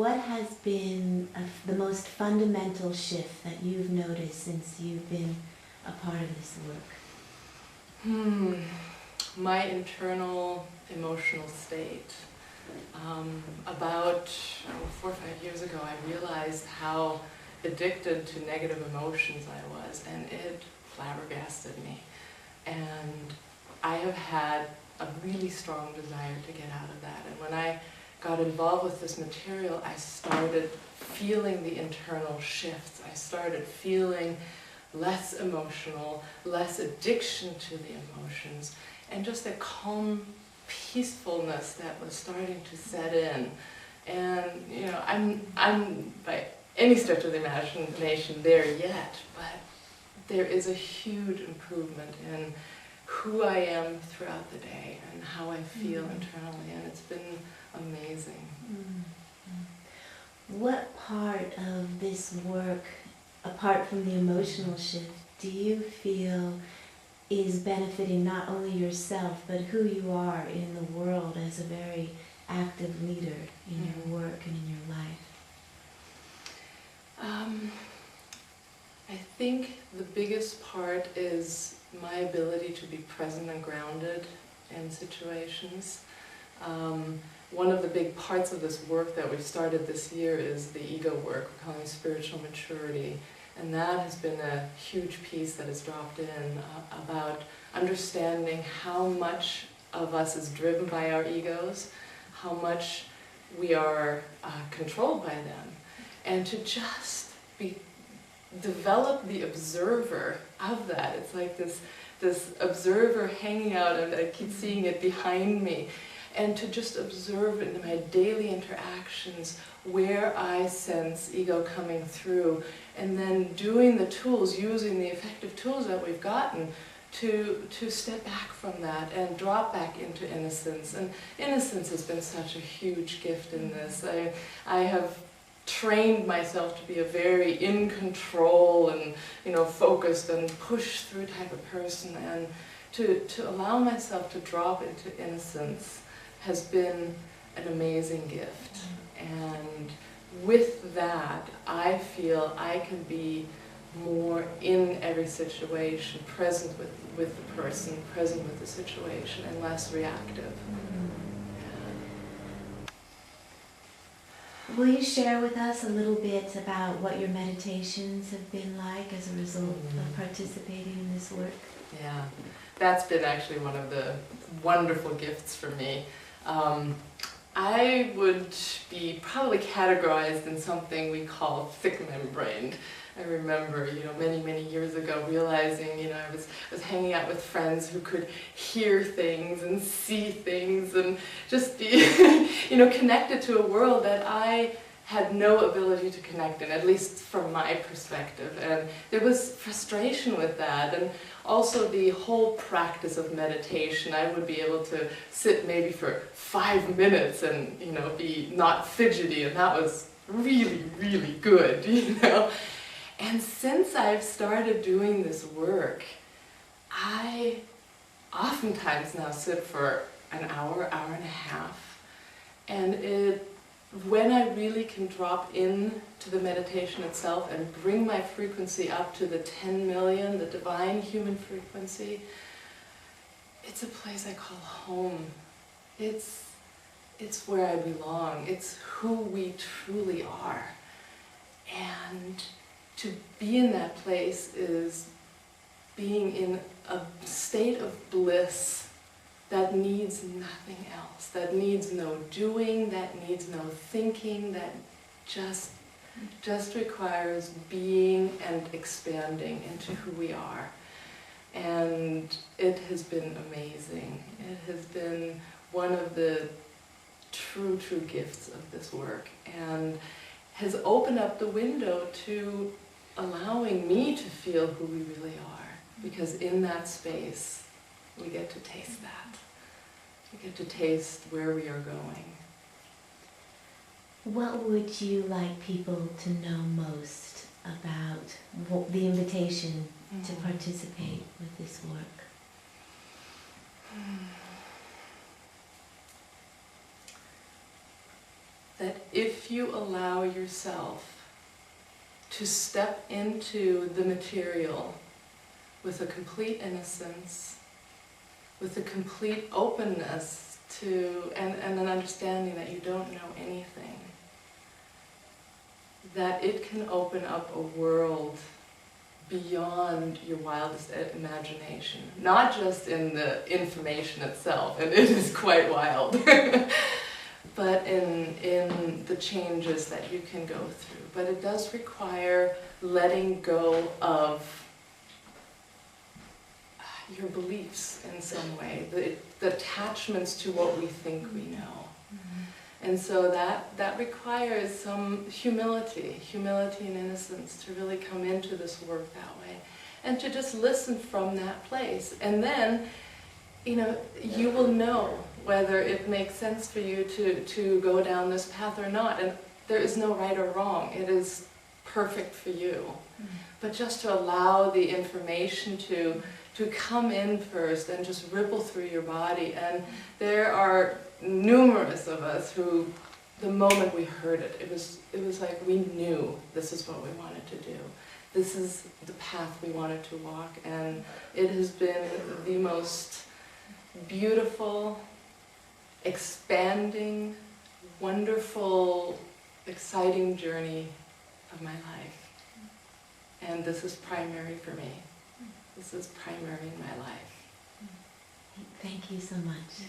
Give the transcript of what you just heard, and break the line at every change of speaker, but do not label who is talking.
what has been the most fundamental shift that you've noticed since you've been a part of this work?
My internal emotional state. About 4 or 5 years ago, I realized how addicted to negative emotions I was, and it flabbergasted me. And I have had a really strong desire to get out of that. And when I got involved with this material, I started feeling the internal shifts. I started feeling less emotional, less addiction to the emotions, and just a calm peacefulness that was starting to set in. And you know, I'm by any stretch of the imagination there yet, but there is a huge improvement in who I am throughout the day and how I feel internally, and it's been amazing.
What part of this work, apart from the emotional shift, do you feel is benefiting not only yourself, but who you are in the world as a very active leader in your work and in your life?
I think the biggest part is my ability to be present and grounded in situations. One of the big parts of this work that we've started this year is the ego work, we're calling spiritual maturity. And that has been a huge piece that has dropped in about understanding how much of us is driven by our egos, how much we are controlled by them, and to just develop the observer of that. It's like this observer hanging out, and I keep seeing it behind me, and to just observe in my daily interactions where I sense ego coming through, and then doing the tools, using the effective tools that we've gotten to step back from that and drop back into innocence. And innocence has been such a huge gift in this. I have trained myself to be a very in control and focused and push through type of person, and to allow myself to drop into innocence has been an amazing gift. And with that, I feel I can be more in every situation, present with the person, present with the situation, and less reactive.
Will you share with us a little bit about what your meditations have been like as a result of participating in this work?
Yeah, that's been actually one of the wonderful gifts for me. I would be probably categorized in something we call thick-membraned. I remember, many years ago realizing, I was hanging out with friends who could hear things and see things and just be, connected to a world that I had no ability to connect in, at least from my perspective. And there was frustration with that. And also the whole practice of meditation, I would be able to sit maybe for 5 minutes and, be not fidgety, and that was really, really good, And since I've started doing this work, I oftentimes now sit for an hour, hour and a half, and when I really can drop in to the meditation itself and bring my frequency up to the 10 million, the divine human frequency, it's a place I call home. It's where I belong. It's who we truly are. And to be in that place is being in a state of bliss that needs nothing else, that needs no doing, that needs no thinking, that just requires being and expanding into who we are. And it has been amazing. It has been one of the true gifts of this work, and has opened up the window to allowing me to feel who we really are, because in that space we get to taste that. We get to taste where we are going.
What would you like people to know most about the invitation to participate with this work?
that if you allow yourself to step into the material with a complete innocence, with a complete openness to, and an understanding that you don't know anything, that it can open up a world beyond your wildest imagination. Not just in the information itself, and it is quite wild, but in the changes that you can go through. But it does require letting go of your beliefs in some way, the attachments to what we think we know. And so that requires some humility and innocence to really come into this work that way. And to just listen from that place. And then, you will know whether it makes sense for you to go down this path or not. And there is no right or wrong. It is perfect for you. But just to allow the information to come in first and just ripple through your body. And there are numerous of us who, the moment we heard it, it was like we knew this is what we wanted to do. This is the path we wanted to walk, and it has been the most beautiful, expanding, wonderful, exciting journey of my life. And this is primary for me. This is primary in my life.
Thank you so much.
Yeah.